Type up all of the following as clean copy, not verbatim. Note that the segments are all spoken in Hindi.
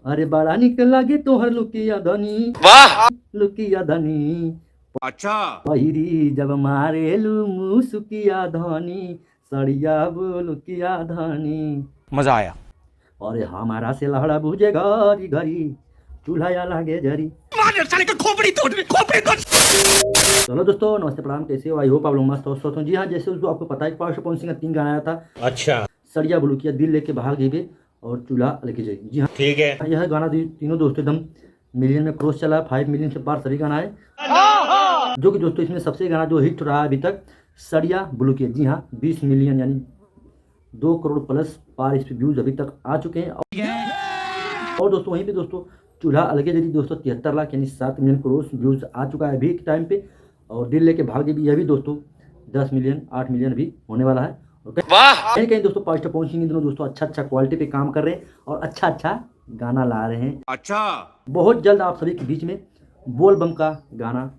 अरे बड़ा निक लागे तोहर लुकिया धनी, वाह। लुकिया धनी, अच्छा। पहिरी जब मारेलू मुसुकिया धनी, सड़िया लुकिया धनी। मजा आया। अरे हमारा से लहड़ा बुझे घरी घरी, चूल्हा या लागे जरी। साले का खोपड़ी तोड़ खोपड़ी तोड़। चलो दोस्तों, नमस्ते प्रणाम, कैसे हो? आई होप आप लोग मस्त हो, स्वस्थ हो। जी हाँ, जैसे उसको आपको पता है पावर पवन सिंह का 3 गाना आया था। अच्छा। सड़िया बुलुकिया, दिल लेके भाग जीबे, और चूल्हा लेके जाइए। जी हाँ, ठीक है। यह गाना तीनों दोस्तों एकदम मिलियन में क्रॉस चला, 5 मिलियन से पार सभी गाना है। जो कि दोस्तों इसमें सबसे गाना जो हिट रहा है अभी तक, सड़िया बुलुकिया। जी हाँ, 20 मिलियन यानी 2 करोड़ प्लस पार इस पे व्यूज अभी तक आ चुके हैं। और दोस्तों वहीं पे दोस्तों चूल्हा अलगे जरी दोस्तों 73 लाख यानी 7 मिलियन क्रॉस व्यूज आ चुका है अभी के टाइम पे। और दिल लेके भागे भी यह भी दोस्तों 10 मिलियन 8 मिलियन भी होने वाला है। वाह। कहीं कहीं दोस्तों पावर पवन सिंह इन दिनों दोस्तों अच्छा क्वालिटी पे काम कर रहे हैं और अच्छा गाना ला रहे हैं। अच्छा। बहुत जल्द आप सभी के बीच में बोल बम का गाना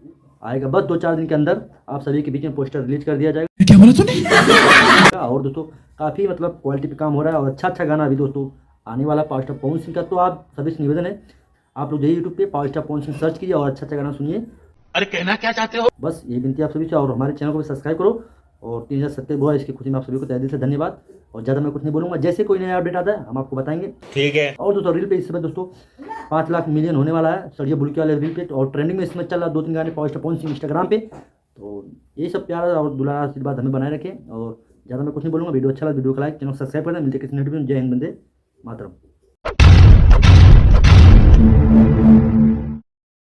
आएगा, बस 2-4 दिन के अंदर आप सभी के बीच में पोस्टर रिलीज कर दिया जाएगा। क्या बोला तूने? और दोस्तों काफ़ी मतलब क्वालिटी पे काम हो रहा है और अच्छा गाना अभी दोस्तों आने वाला पावर स्टार पवन सिंह का। तो आप सभी से निवेदन है, आप लोग जाइए यूट्यूब पे power star Pawan Singh search कीजिए और अच्छा गाना सुनिए। अरे कहना क्या चाहते हो? बस ये विनती आप सभी से, और हमारे चैनल को भी सब्सक्राइब करो। और 3000 सब्सक्राइब हुआ, इसकी खुशी में आप सभी को तहे दिल से धन्यवाद। और ज़्यादा मैं कुछ नहीं बोलूँगा, जैसे कोई नया अपडेट आता है हम आपको बताएंगे। ठीक है। और दोस्तों रील पे इस समय दोस्तों 5 लाख मिलियन होने वाला है सड़िया बुलकी वाले रील पे, और ट्रेंडिंग में इसमें चल रहा 2-3 गाने power star Pawan Singh Instagram पे। तो ये सब प्यारा और दुलारा आशीर्वाद हमें बनाए रखें। और ज़्यादा मैं कुछ नहीं बोलूँगा, वीडियो अच्छा लगा वीडियो को लाइक, चैनल सब्सक्राइब करना। मिलते किसी नेक्स्ट वीडियो में। जय हिंद, वंदे मातरम।